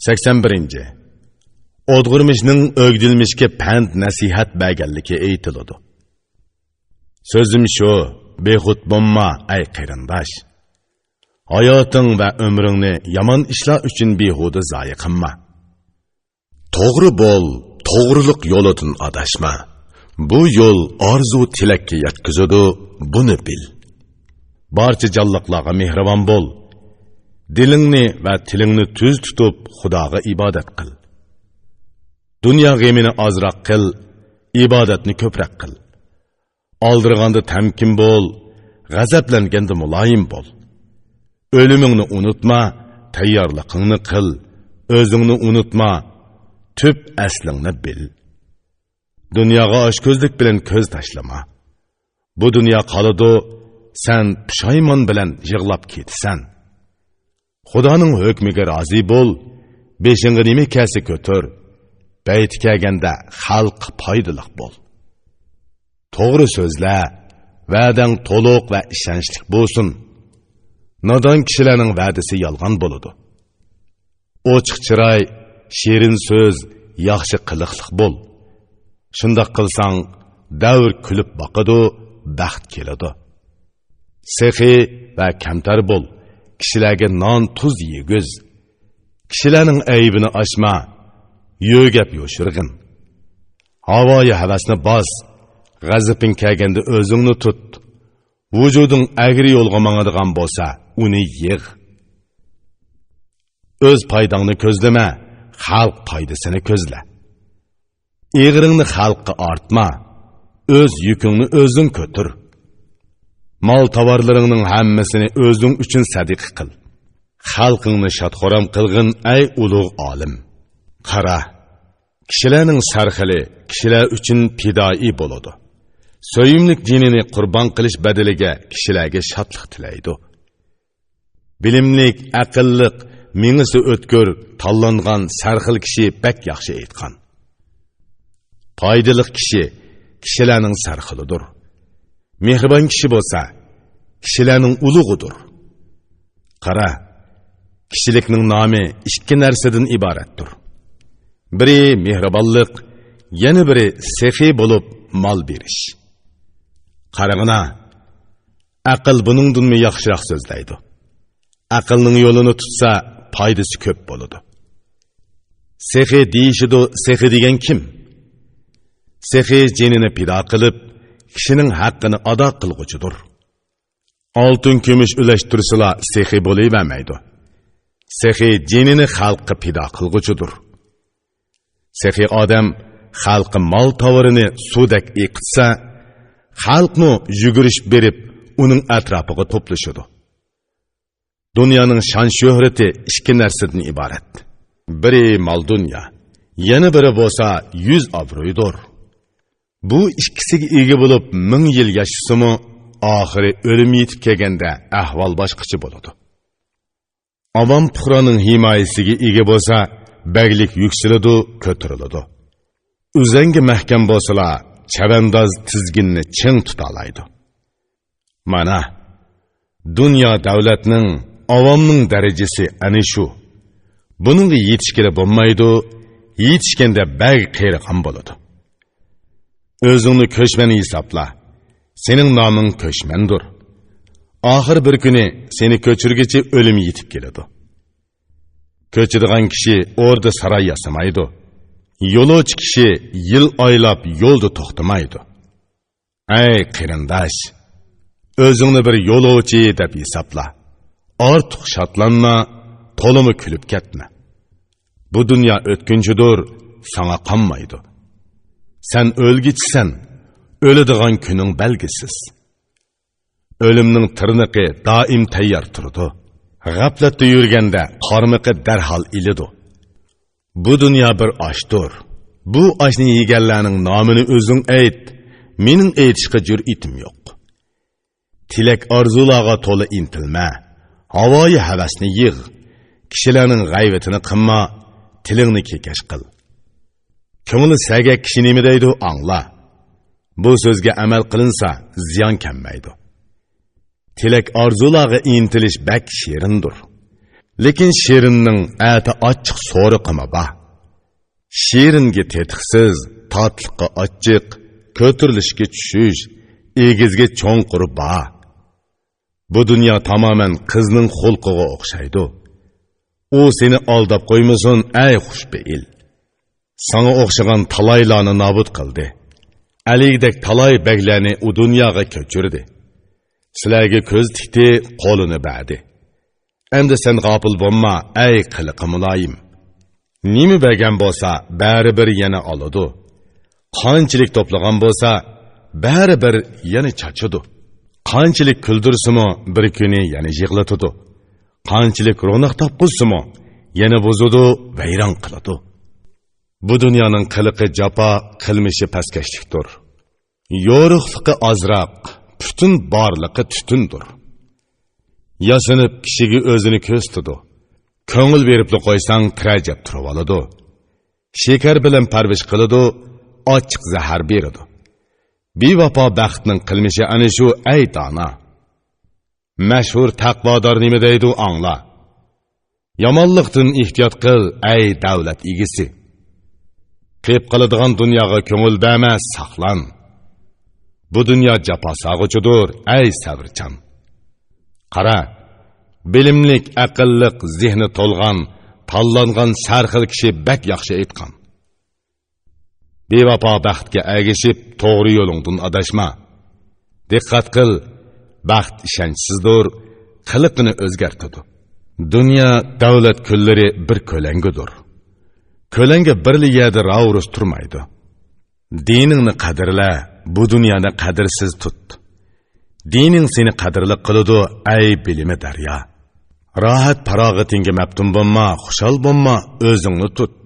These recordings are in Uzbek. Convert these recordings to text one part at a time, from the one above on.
81. O'dg'irmishning o'gdilmishga pand nasihat berganligi aytiladi. So'zim shu, behud bo'lma ay qarindosh. Hayoting va umringni yomon ishlar uchun behuda zoya qilma. To'g'ri bo'l, to'g'rilik yo'lidan adashma. Bu yo'l orzu tilakka yetkazadi, buni bil. Barcha jonliqlarga mehribon bo'l. Dilingni va tilingni tuz tutib Xudoga ibodat qil. Dunyo g'amini ozroq qil, ibodatni ko'proq qil. Oldirganda tamkin bo'l, g'azablanganda muloyim bo'l. O'limingni unutma, tayyorligingni qil. O'zingni unutma, tüp aslingni bil. Dunyoga oshko'zlik bilan ko'z tashlama. Bu dunyo qoladi, sen pushaymon bilan yig'lab ketasan. Xudoning hukmiga rozi bo'l, beshingga nima kelsa ko'tar. Bayt kelganda xalq foydali bo'l. To'g'ri so'zla, va'dang to'liq va ishonchli bo'lsin. Nodon kishilarning va'dasi yolg'on bo'ladi. Ochiq chiroy, shirin so'z, yaxshi qiliqlik bo'l. Shundoq qilsang, davr kulib boqadi, baxt keladi. Sehi va kamtar bo'l. Kishilarga non tuz yeg'iz. Kishilarning aybini ochma, yo'gap yo'shirg'in. Havoyi havasni bos, g'azabing kelganda o'zingni tut. Vujuding agri yo'lga mangadigan bo'lsa, uni yig'. O'z foydangni ko'zlama, xalq foydasini ko'zla. Eg'iringni xalqqa ortma, o'z yukingni o'zing ko'tir. Mal tovarlaringning hammasini o'zing uchun sadiqa qil. Xalqingni shadxoram qilgin ey ulug' olim. Qara, kishilarning sarxili kishilar uchun fidoi bo'ladi. So'yimlik dinini qurbon qilish badaliga kishilarga shodlik tilaydi. Bilimlik, aqlliq, mingisi o'tkir, tanlangan sarxil kishi bak yaxshi aytgan. Foydali kishi kishilarning sarxilidir. Mehribon kishi bo'lsa, kishilarning ulug'idir. Qara, kishilikning nomi ikki narsadan iboratdir. Biri mehribonlik, yana biri sehi bo'lib mol berish. Qarag'ina, aql buningdanmi yaxshiroq so'zlaydi. Aqlning yo'lini tutsa, foydasi ko'p bo'ladi. Sehi deyishidu, sehi degan kim? Sehi jinini pido qilib, kishining haqqini ado qilg'uchidir. Oltin kumush ulashtirsila sehi bo'lavermaydi. Sehi jinini xalqqa pido qilg'uchidir. Sehi odam xalqi mol tovarini suvdak eqitsa, xalqni yugurish berib, uning atrofiga to'plashadi. Dunyoning shon shuhrati ikki narsadan iborat. Biri mol dunyo, yana biri bo'lsa 100 obro'ydir. Bu ikkisiga ega bo'lib 1000 yil yashasimi, oxiri o'lim yetib kelganda ahvol boshqacha bo'ladi. Avam puhroning himoyasiga ega bo'lsa, baglik yuksiladi, ko'tariladi. Uzangi mahkam bo'lsalar, chavandoz tizginni ching tutalaydi. Mana, dunyo davlatning, avomning darajasi ana shu. Buningga yetishkira bo'lmaydi, yetishganda bag qiyriqan bo'ladi. O'zingni ko'chman hisobla. Sening noming ko'chmandir. Oxir bir kuni seni ko'chirgichi o'lim yetib keladi. Ko'chadigan kishi o'rda saroy yasamaydi. Yo'lovchi kishi yil oylab yo'lda to'xtamaydi. Ey qarindosh, o'zingni bir yo'lovchi deb hisobla. Ortiq shodlanma, to'limi kulib ketma. Bu dunyo o'tkinchidir, sana qolmaydi. Sen o'lgichsan, o'ladigan kuning belgisiz. O'limning tirniqi doim tayyor turdi. G'aflatda yurganda qarmiqi darhol ilidi. Bu dunyo bir oshdir. Bu oshni yeganlarning nomini o'zing ayt. Mening aytishga jur'atim yo'q. Tilak orzularga to'la intilma. Havoyi havasni yig'. Kishilarning g'ayvatini qilma, tilingni kekash qil. Ko'ngli saga kishi nima deydi angla. Bu so'zga amal qilinsa, ziyon kelmaydi. Tilak orzularga intilish bak shirindir. Lekin Shirinning ati ochiq so'riqimi ba. Shiringa tetiqsiz, tatliqqa ochiq, ko'tarilishga tushish, egizga cho'nqur ba. Bu dunyo tamoman qizning xulqiga o'xshaydi. U seni aldab qo'ymasin, ey xushbeil. Sana o'xshagan talaylarni nobud qildi. Aligdek talay baglarni u dunyoga ko'chirdi. Sizlarga ko'z tikdi, qo'lini berdi. Endi sen g'ofil bo'lma, ey qiliqi muloyim. Nima bergan bo'lsa, baribir yana oladi. Qanchalik to'plagan bo'lsa, baribir yana chachidi. Qanchalik kuldirsimi, bir kuni yana yig'latadi. Qanchalik ro'naq topqizsimi, yana buzudi, vayron qiladi. Bu dunyoning qiliqi jafo, qilmishi pastkashlikdir. Yo'riqligi ozroq, butun borliqi tutundir. Yasinib kishiga o'zini ko'stidi. Ko'ngil berib qo'ysang tirajab turib oladi. Shekar bilan parvish qiladi, ochiq zahar beradi. Bevafo baxtning qilmishi ana shu, ey dona. Mashhur taqvodor nima deydi angla. Yomonlikdan ehtiyot qil, ey davlat egisi. Qiyib qiladigan dunyoga ko'ngil bermas, saqlan. Bu dunyo jafo sag'uchidir, ey sabrchan. Qara, bilimlik, aqlliq, zihni to'lgan, tanlangan sarxil kishi bak yaxshi aytgan. Bevafo baxtga ergishib, to'g'ri yo'lingdan adashma. Diqqat qil, baxt ishonchsizdir, qiliqini o'zgartiradi. Dunyo davlat kunlari bir ko'langudir. Ko'langa birli yerda ravurus turmaydi. Diningni qadrla, bu dunyoni qadrsiz tut. Dining seni qadrli qiladi, ey bilimi daryo. Rohat farog'atingga maftun bo'lma, xushal bo'lma, o'zingni tut.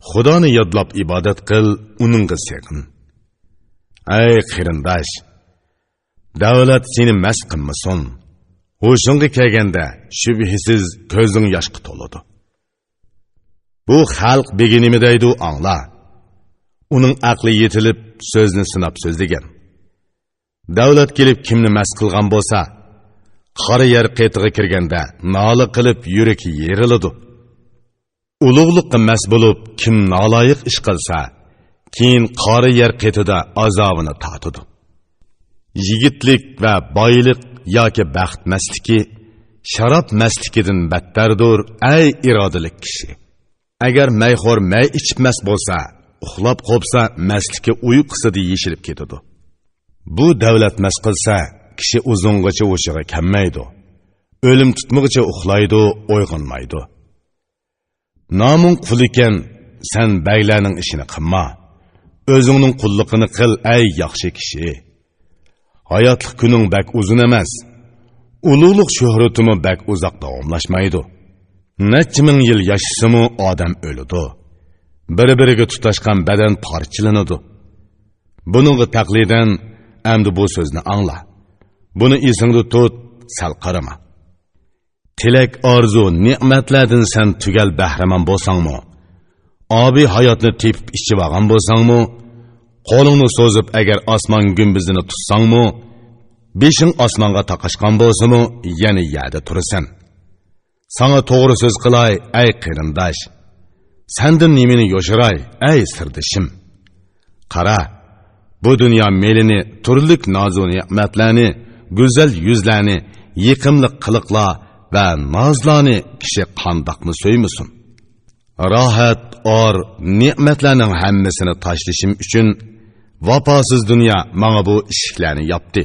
Xudoni yodlab ibodat qil, uningga seg'in. Ey qarindosh, davlat seni mast qilmasin. Ho'shingga kelganda shubhasiz ko'zing yoshga to'ladi. Bu xalq beginimi deydi angla. Uning aqli yetilib so'zni sinab so'zlagan. Davlat kelib kimni mast qilgan bo'lsa, qora yer qetiga kirganda nola qilib yuragi yeriladi. Ulug'liqqa mast bo'lib kim noloyiq ish qilsa, keyin qora yer qetida azobini tatadi. Yigitlik va boylik yoki baxt mastligi sharob mastligidan battardir, ey irodali kishi. Agar mayxo'r may ichib mast bo'lsa, uxlab qolsa, mastligi uyqusida yeshilib ketadi. Bu davlat mast qilsa, kishi uzungacha o'shiga kammaydi. O'lim tutmoqcha uxlaydi, uyg'onmaydi. Namun qul ekan, sen baylarning ishini qilma. O'zingning qulligini qil, ey yaxshi kishi. Hayotlik kuning bak uzun emas. Ulug'liq shuhratimi bak uzoq davomlashmaydi. Necha ming yil yashasimi odam o'ladi. Bir-biriga tutashgan badan parchalanadi. Buningga taqlidan endi bu so'zni angla. Buni esingda tut, sal qarama. Tilak, orzu, ne'matlardan sen tugal bahramon bo'lsangmi, obi hayotni tepib ichib olgan bo'lsangmi, qo'lingni so'zib agar osmon gumbizini tutsangmi, beshing osmonga taqashgan bo'lsa-mu, yana yerda turasan. Sana to'g'ri so'z qilay, ey qarindosh. Sendan nimani yoshiray, ey sirdishim. Qara, bu dunyo melini, turlik nozu ne'matlarni, go'zal yuzlarni, yiqimli qiliqlar va nozlarni kishi qandoqmi so'ymasin. Rohat, or, ne'matlarning hammasini tashlashim uchun vafosiz dunyo menga bu ishlarni yapti.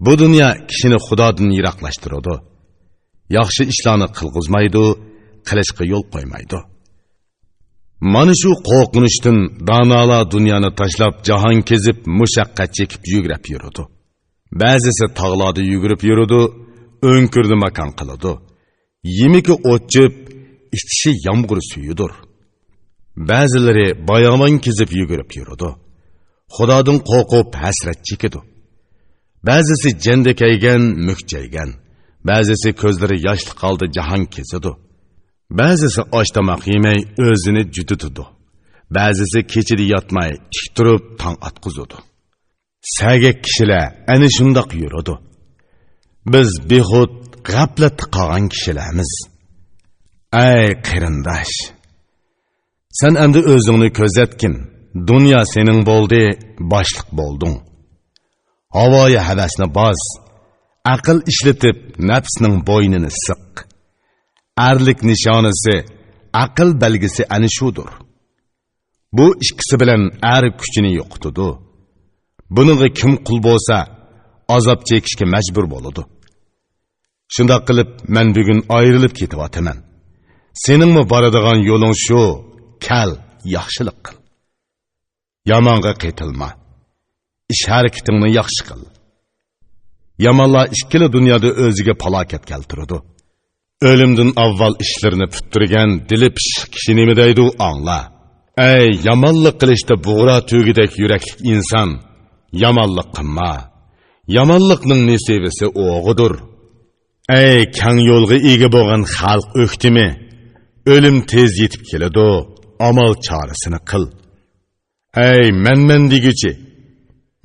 Bu dunyo kishini Xudodan yiroqlashtiradi. Yaxshi ishlarni qilg'izmaydi, qilishga yo'l qo'ymaydi. Mana shu qo'rqinishdan donolar dunyoni tashlab jahon kezib mushaqqat chekib yugurib yuradi. Ba'zisi tog'larda yugurib yuradi, o'nkirni makon qiladi. Yemiki o'chib, ichishi yomg'ir suyudir. Ba'zilari bayomon kezib yugurib yuradi. Xudodan qo'rqib hasrat chekadi. Ba'zisi janda kaygan, mukchaygan. Ba'zisi ko'zlari yoshli qoldi, jahon kezadi. Ba'zisi osh tomoq yemay o'zini jututadi. Ba'zisi kechida yotmay tik turib tong atqizadi. Sagak kishilar ana shundoq yuradi. Biz behud g'aflatda qolgan kishilarmiz. Ey qarindosh, sen endi o'zingni ko'zatgin. Dunyo sening bo'ldi, boshliq bo'lding. Havoya havasni boz, aql ishlatib nafsning bo'ynini siq. Arlik nishonasi, aql belgisi ana shudir. Bu ikkisi bilan ar kuchini yo'qotadi. Buniga kim qul bo'lsa, azob chekishga majbur bo'ladi. Shunday qilib, men bugun ayrilib ketyapman. Seningmi boradigan yo'ling shu, kal, yaxshilik qil. Yamonga qaytilma. Ish harakatingni yaxshi qil. Yamonlar ikkili dunyoda o'ziga falokat keltiradi. O'limdan avval ishlarini puturgan dili pishiq kishi nima deydi angla. Ey yomonlik qilishda bug'ra tugidek yurakli inson, yomonlik qilma. Yomonlikning nasibasi o'g'idir. Ey kang yo'lga ega bo'lgan xalq o'ktimi? O'lim tez yetib keladi, amal chorasini qil. Ey men deguchi,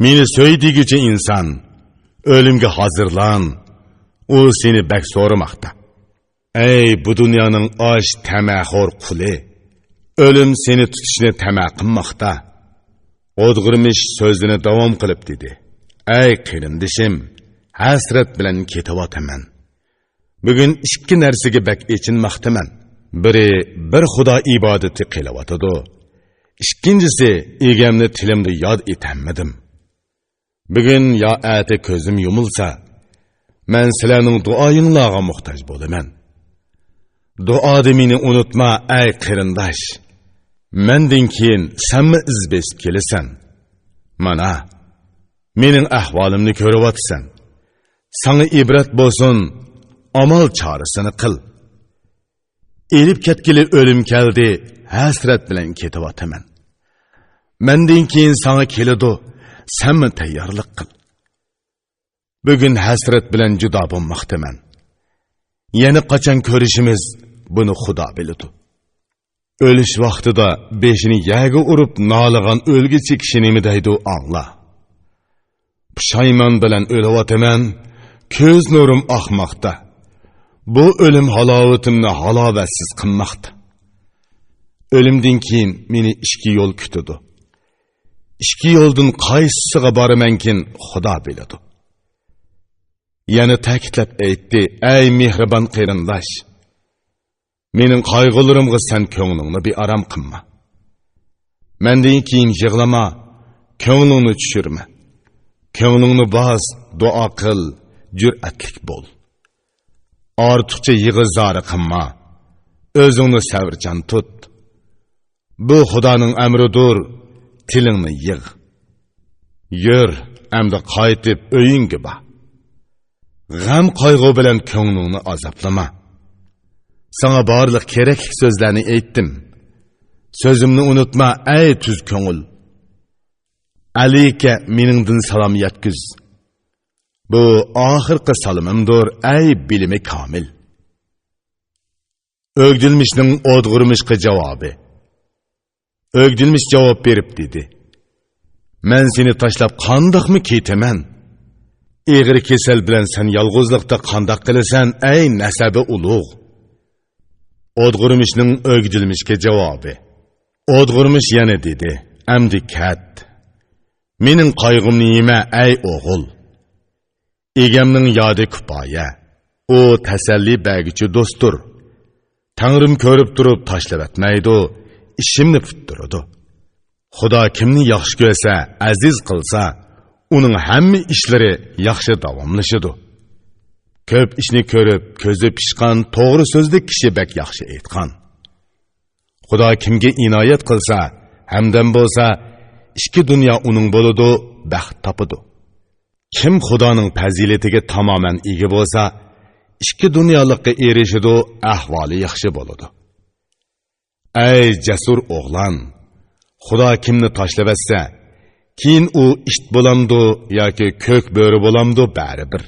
meni so'y deguchi inson, o'limga hozirlan. U seni bak so'ramoqda. Ey bu dunyoning osh tamaxo'r quli, o'lim seni tutishni tama qilmoqda. O'dg'irmish so'zini davom qilib dedi. Ey qirindishim, hasrat bilan ketyapman. Bugun ikki narsaga bak echinmoqdaman. Biri bir xudo ibodati qilyotadi. Ikkinchisi egamni tilimda yod etanmadim. Bugun yo ati ko'zim yumilsa, men sizlarning duoyinglarga muhtoj bo'laman. Duoda meni unutma ey qarindosh. Mendan keyin senmi iz besib kelasan. Mana mening ahvolimni ko'ryapsan. Sana ibrat bo'lsin, amal chorasini qil. Elib ketgili o'lim keldi, hasrat bilan ketyapman. Mendan keyin sana keladi, senmi tayyorlik qil. Bugun hasrat bilan judo bo'lmoqdaman. Yana qachon ko'rishimiz, buni Xudo biladi. O'lish vaqtida beshini yaga urib noligan o'lgisi kishi nima deydi angla. Pushaymon bilan o'lyapman, ko'z nurim oqmoqda. Bu o'lim halovatimni halovatsiz qilmoqda. O'limdan keyin meni ikki yo'l kutadi. Ikki yo'ldan qaysisiga boramankin Xudo biladi. Yana ta'kidlab aytdi, ey mehribon qarindosh. Mening qayg'ularimga sen ko'nglingni bearam qilma. Mendan keyin yig'lama, ko'nglingni tushirma. Ko'nglingni bos, duo qil, jur'atlik bo'l. Ortiqcha yig'izori qilma. O'zingni sabrchan tut. Bu Xudoning amridir, tilingni yig'. Yur, endi qaytib uyingga bor. G'am qayg'u bilan ko'nglingni azoblama. Sana barliq kerakli so'zlarni aytdim. So'zimni unutma ey tuz ko'ngil. Alayka meningdan salom yetkaz. Bu oxirgi salomimdir ey bilimi komil. O'gdilmishning o'dg'irmishga javobi. O'gdilmish javob berib dedi. Men seni tashlab qandoqmi ketaman? Egri kesal bilan sen yolg'izlikda qandoq qilasan ey nasabi ulug'? O'dg'irmishning o'gdilmishga javobi. O'dg'irmish yana dedi. Amdi kat. Mening qayg'umni yema ey o'g'il. Egamning yodi kifoya. U tasalli bergichi do'stdir. Tangrim ko'rib turib tashlab etmaydi, ishimni puttiradi. Xudo kimni yaxshi ko'rsa, aziz qilsa, uning hamma ishlari yaxshi davomlashadi. Ko'p ishni ko'rib, ko'zi pishqan, to'g'ri so'zli kishi bek yaxshi aytgan. Xudo kimga inoyat qilsa, hamdam bo'lsa, ikki dunyo uning bo'ladi, baxt topadi. Kim Xudoning fazilatiga tamoman ega bo'lsa, ikki dunyolikqa erishadi, ahvoli yaxshi bo'ladi. Ey jasur o'g'lon, Xudo kimni tashlab etsa, keyin u isht bo'lamdi yoki ko'k bo'ri bo'lamdi baribir.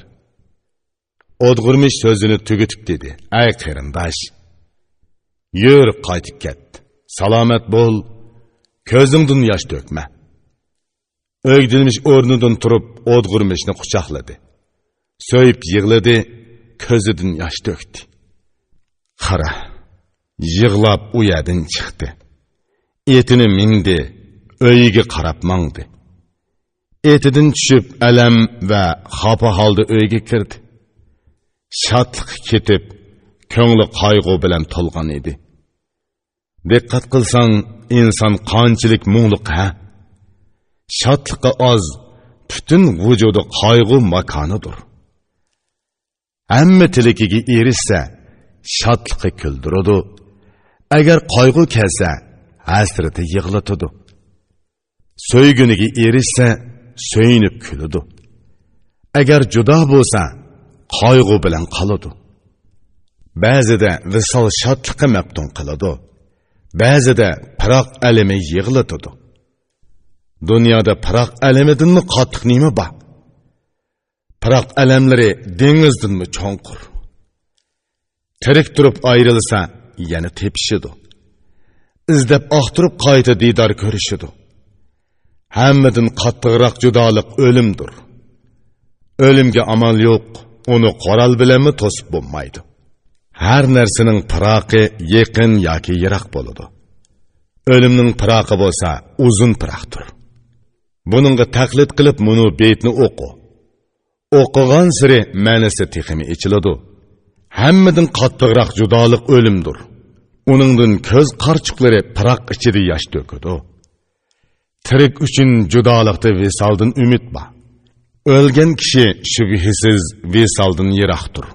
O'dg'irmish so'zini tugitib dedi. Ey qarindosh, yur qaytib ket. Salomat bo'l, ko'zingdan yosh to'kma. O'gdilmish o'rnidan turib, o'dg'irmishni quchoqladi. So'yib yig'ladi, ko'zidan yosh to'kdi. Qara, yig'lab u yerdan chiqdi. Etini mindi, uyiga qarab mangdi. Etidan tushib alam va xafa holda uyga kirdi. Shodlik ketib, ko'ngli qayg'u bilan to'lgan edi. Diqqat qilsang, inson qanchalik mungluq ha? Shodliqi oz, butun vujudi qayg'u makonidir. Hamma tilikiga erishsa, shodliqi kuldiradi. Agar qayg'u kelsa, hasrati yig'latadi. So'yguniga erishsa, so'yinib kuladi. Agar judo bo'lsa, qayg'u bilan qoladi. Ba'zida visol shodliqqa maftun qiladi. Ba'zida piroq alimi yig'latadi. Dunyoda piroq alimidanmi qattiq nima bor? Piroq alamlari dengizdanmi cho'nqur? Tirik turib ayrilsa, yana tepishidi. Izdab oqtirib qayta didor ko'rishidi. Hammadan qattiqroq judolik o'limdir. O'limga amal yo'q, uni qoral bilanmi to'sib bo'lmaydi. Har narsaning piroqi yaqin yoki yiroq bo'ladi. O'limning piroqi bo'lsa, uzun piroqdir. Buningga taqlid qilib, buni beytni o'qi. O'qigan siri ma'nosi texmi ichiladi. Hammadan qattiqroq judolik o'limdir. Uningdan ko'z qarchiqlari piroq ichida yosh to'kadi. Tirik uchun judolikda visoldan umid bor. O'lgan kishi shubhisiz visoldan yiroqdir.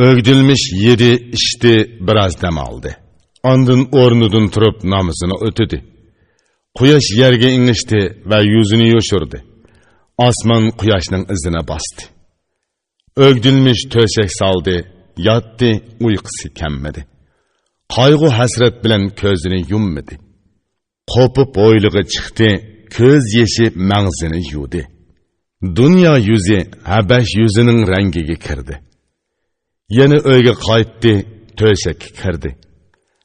O'gdilmish yedi, ichdi, biroz dam oldi. Ondan o'rnidan turib namozini o'tdi. Quyosh yerga ingishdi va yuzini yoshirdi. Osmon quyoshning izini bosdi. O'gdilmish to'shak soldi, yotdi, uyqusi kelmadi. Qayg'u hasrat bilan ko'zini yummadi. Qo'pib o'ylig'i chiqdi, ko'z yeshi mag'zini yuvdi. Dunyo yuzi Habash yuzining rangiga kirdi. Yana uyga qaytdi, to'shakka kirdi.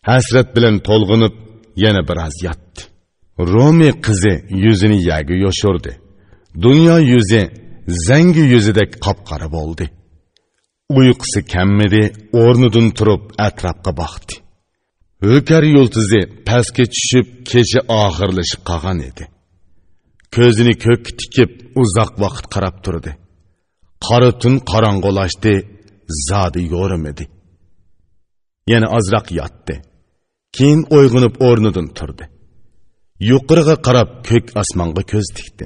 Hasrat bilan to'lg'inib, yana biroz yotdi. Romi qizi yuzini yerga yoshirdi. Dunyo yuzi zangi yuzidek qop-qora bo'ldi. Uyqusi kelmadi, o'rnidan turib atrofga boqdi. O'kar yulduzi pastga tushib, kecha oxirlashib qolgan edi. Ko'zini ko'kka tikib, uzoq vaqt qarab turdi. Qora tun qorong'ulashdi, zodi yo'rimidi. Yana ozroq yotdi. Keyin uyg'onib o'rnidan turdi. Yuqoriga qarab ko'k osmonga ko'z tikdi.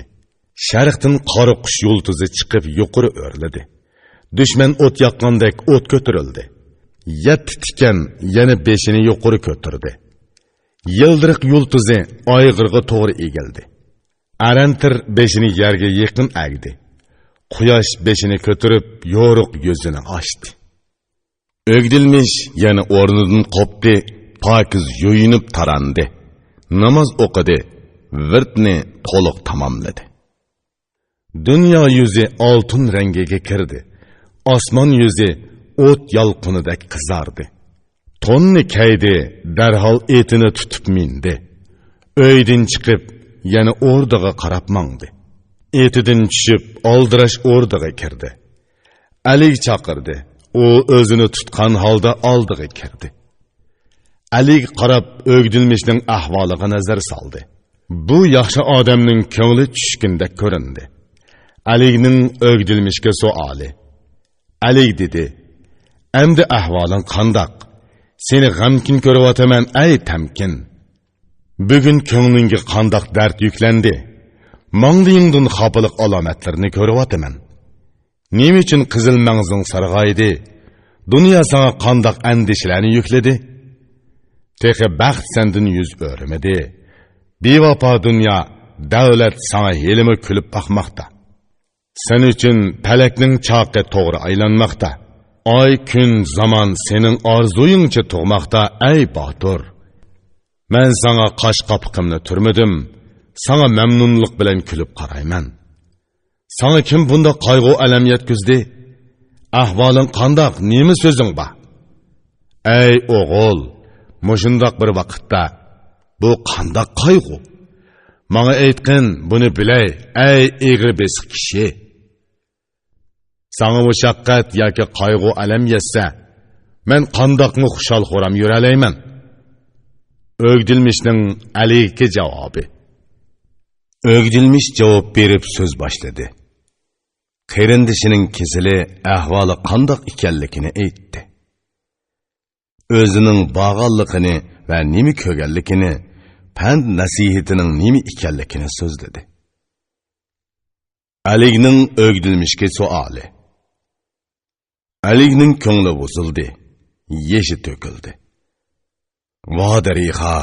Sharqdan qora qush yulduzi chiqib yuqori o'rladi. Dushman o't yoqqandek o't ko'tarildi. Yetti tikan yana beshini yuqori ko'tardi. Yıldırıq yulduzi ayg'irga to'g'ri egildi. Arantir beshini yerga yaqin agdi. Quyosh beshini ko'tarib, yo'ruq yuzini ochdi. O'gdilmish yana o'rnidan qopdi, pokiz yo'yinib tarandi. Namoz o'qidi, virtni to'liq tamomladi. Dunyo yuzi oltin rangiga kirdi. Osmon yuzi o't yalqinidek qizardi. Tonni kaydi, darhol etini tutib mindi. Uydan chiqib, yana o'rdaga qarab mangdi. Etidan tushib, oldirash o'rdaga kirdi. Ali chaqirdi. U o'zini tutgan holda oldiga kirdi. Ali qarab o'gdilmishning ahvoliga nazar soldi. Bu yaxshi odamning ko'ngli tushgandek ko'rindi. Alining o'gdilmishga savoli. Ali dedi: "Endi ahvoling qandoq? Seni g'amkin ko'ryapman, ay tamkin. Bugun ko'nglingga qandoq dard yuklandi? Mangdingdan xafaliq alomatlarini ko'ryapman. Nima uchun qizil mangzing sarg'aydi? Dunyo sana qandoq andishlarni yukladi? Texi baxt sendan yuz o'rmadi. Bevafo dunyo, davlat sana helimi kulib boqmoqda. Sen uchun palakning choqi to'g'ri aylanmoqda. Ay kun zaman sening orzuyingcha tug'moqda, ay botur. Men sana qosh qopiqimni turmadim. Sana memnunlik bilan kulib qarayman. Sana kim bunda qayg'u alam yetkizdi? Ahvoling qandoq? Nima so'zing bor? Ey o'g'il, mushundoq bir vaqtda bu qandoq qayg'u? Menga aytqin, buni bilay, ey egri besiq kishi. Sana mushaqqat yoki qayg'u alam yetsa, men qandoqmi xushal xo'ram yuralayman? Ögdilmişning aleyki javobi. Ögdilmiş javob berib so'z boshladi. Qarindishining kesili ahvoli qandoq ekanligini aytdi. O'zining bag'anligini va nima ko'rganligini, pand nasihatining nima ekanligini so'zladi. Aligning Ögdilmişga savoli. Aligning ko'ngli buzildi, yeshi to'kildi. Vadariha,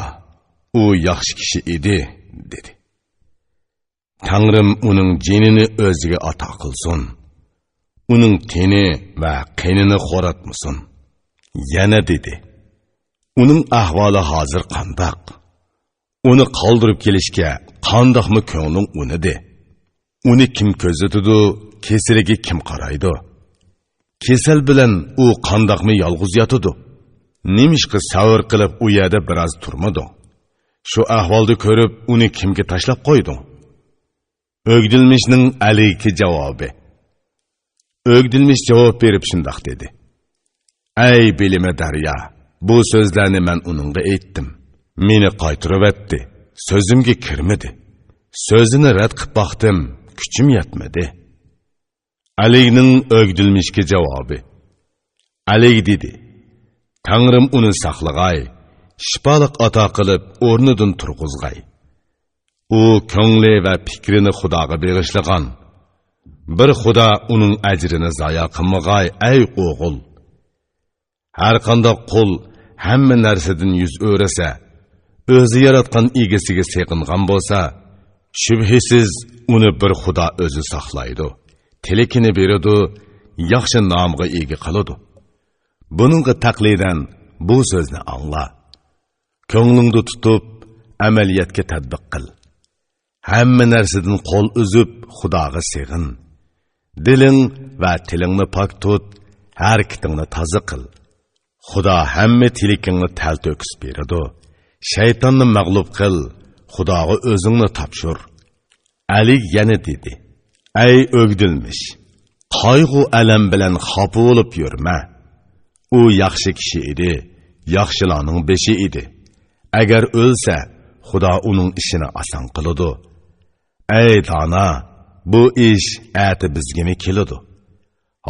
u yaxshi kishi edi, dedi. Tangrim uning jinini o'ziga ato qilsin. Uning teni va qinini xo'ratmasin. Yana dedi. Uning ahvoli hozir qandoq? Uni qoldirib kelishga qandoqmi ko'ngling unidi? Uni kim ko'zatadi, kesiliga kim qaraydi? Kesal bilan u qandoqmi yolg'iz yotadi? Nimishqi savr qilib u yerda biroz turmadi? Shu ahvolni ko'rib, uni kimga tashlab qo'yding? Ögdilmişning aleyki javobi. Ögdilmiş javob berib shundoq dedi. Ey bilime daryo, bu so'zlarni men uningga aytdim. Meni qaytirib etdi. So'zimga kirmadi. So'zini rad qilib baqdim, kuchim yetmadi. Aligning Ögdilmişga javobi. Alig dedi. Tangrim uni saqlag'ay, shifoliq ato qilib o'rnidan turg'izg'ay. U ko'ngli va fikrini Xudoga bag'ishlagan. Bir Xudo uning ajrini zoya qilmag'ay, ey o'g'il. Har qanday qul hamma narsadan yuz o'rasa, o'zi yaratgan egasiga seqingan bo'lsa, shubhasiz uni bir Xudo o'zi saqlaydi. Tilakini beradi, yaxshi nomga ega qiladi. Buningga taqlidan bu so'zni angla. Ko'nglingda tutib, amaliyotga tatbiq qil. Hamma narsadan qo'l uzib, Xudoga sig'in. Diling va tilingni pok tut, harakatingni toza qil. Xudo hamma tilakingni talto'kis beradi. Shaytonni mag'lub qil, Xudoga o'zingni topshir. Ali yana dedi. Ey Ögdilmiş, qayg'u alam bilan xafa bo'lib yurma. U yaxshi kishi edi, yaxshilarning beshi edi. Agar o'lsa, Xudo uning ishini oson qiladi. Ey dona, bu ish ati bizga keladi.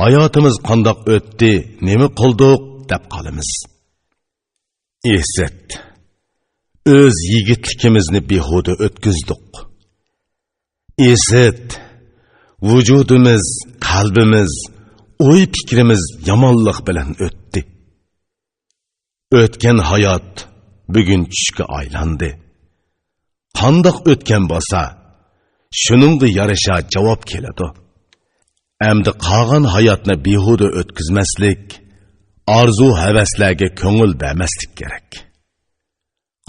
Hayotimiz qandoq o'tdi, nima qildik deb qolamiz. Esat, o'z yigitligimizni behuda o'tkazdik. Esat, vujudimiz, qalbimiz, o'y fikrimiz yomonlik bilan o'tdi. O'tgan hayot bugun tushga aylandi. Qandoq o'tgan bo'lsa, shuningga yarasha javob keladi. Endi qolgan hayotni behuda o'tkazmaslik, arzu havaslarga ko'ngil bermaslik kerak.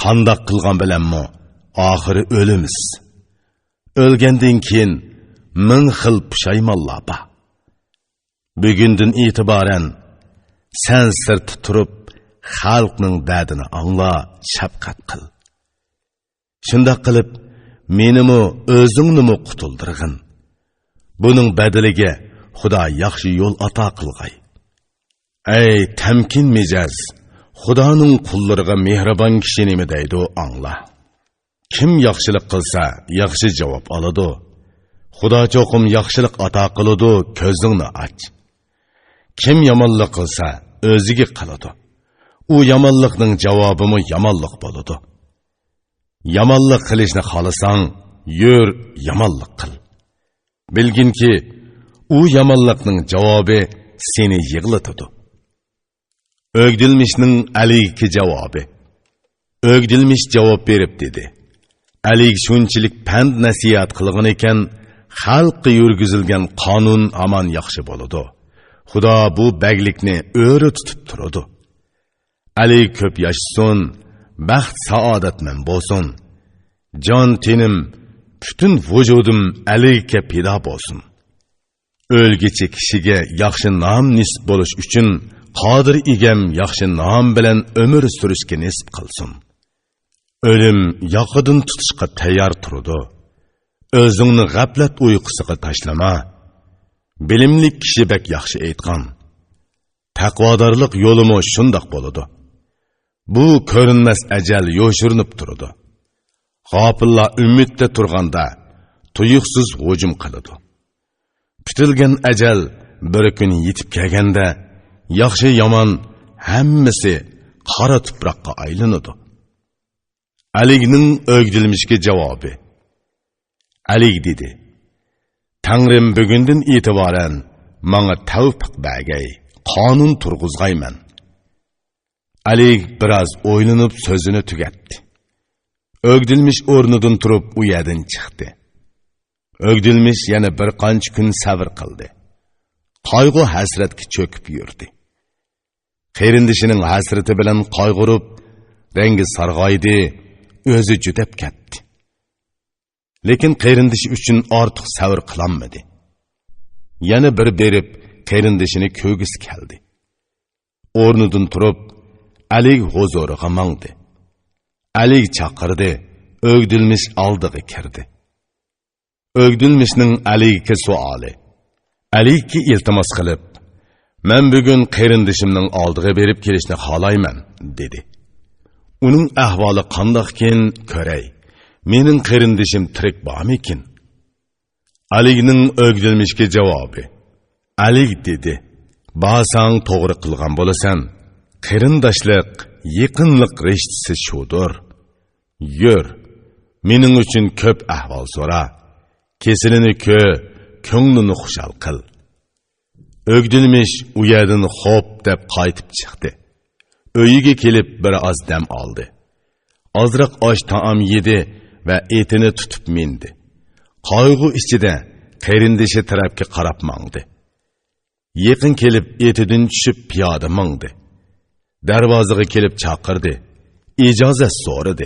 Qandoq qilgan bilanmi, oxiri o'limiz. O'lgandan keyin ming xil pushaymonlar bor. Bugundan e'tiboran sen sirti turib, xalqning dardini angla, shafqat qil. Shunda qilib, menimi o'zingnimi qutuldirg'in. Buning badaliga Xudo yaxshi yo'l ato qilg'ay. Ey tamkin mijoz, Xudoning qullariga mehribon kishi nima deydi angla. Kim yaxshilik qilsa, yaxshi javob oladi. Xudo cho'qim yaxshilik ato qiladi, ko'zingni och. Kim yomonlik qilsa, o'ziga qiladi. U yomonlikning javobimi yomonlik bo'ladi. Yomonlik qilishni xohlasang, yur yomonlik qil. Bilginki, u yomonlikning javobi seni yig'latadi. Ögdilmişning aleyki javobi. Ögdilmiş javob berib dedi. Alik shunchalik pand nasihat qilgan ekan, xalqqa yurgizilgan qonun aman yaxshi bo'ladi. Xudo bu baglikni o'ri tutib turadi. Ali ko'p yashsin, baxt saodatman bo'lsin. Jon tenim, butun vujudim Aliga pido bo'lsin. O'lgichi kishiga yaxshi nom nisb bo'lish uchun qodir egam yaxshi nom bilan umr surishga nisb qilsin. O'lim yoqidan tutishga tayyor turadi. O'zingni g'aflat uyqusiga tashlama. Bilimli kishi bek yaxshi aytgan. taqvodorlik yo'limi shundoq bo'ladi. Bu ko'rinmas ajal yo'shirinib turadi. G'ofillar umidda turganda tuyuqsiz hujum qiladi. Kutilgan ajal bir kun yetib kelganda yaxshi yomon hammasi qora tuproqqa aylanadi. Aligning o'gdilmishga javobi. Alig dedi: Tangrim bugundan e'tiboran menga tavfiq bergay, qonun turg'izgayman. Alig biroz o'ylanib so'zini tugatdi. O'gdilmish o'rnidan turib u yerdan chiqdi. O'gdilmish yana bir qancha kun sabr qildi. Qayg'u hasratga cho'kib yurdi. Qarindishining hasrati bilan qayg'urib, rangi sarg'aydi, o'zi judab ketdi. Lekin qarindishi uchun ortiq sabr qilolmadi. Yana bir berib qarindishini ko'gis keldi. O'rnidan turib, Alig huzuriga mangdi. Alig chaqirdi, o'gdilmish oldiga kirdi. O'gdilmishning Aligga savoli. Aligga iltimos qilib, "Men bugun qarindishimning oldiga berib kelishni xohlayman", dedi. Uning ahvoli qandoqkin ko'ray. Mening qarindishim tirik bormikin? Aligning o'gdilmishga javobi. Alig dedi: "Basang to'g'ri qilgan bo'lasan. Qarindoshlik, yaqinlik rishtasi shudir. Yur, mening uchun ko'p ahvol so'ra. Kesilini ko'nglini xushal qil." O'gdilmish u yerdan xo'p deb qaytib chiqdi. Uyiga kelib bir oz dam oldi. Ozroq osh taom yedi va etini tutib mindi. Qayg'u ichida qarindishi tarafga qarab mangdi. Yaqin kelib etidan tushib piyoda mangdi. Darvozaga kelib chaqirdi. Ijozat so'radi.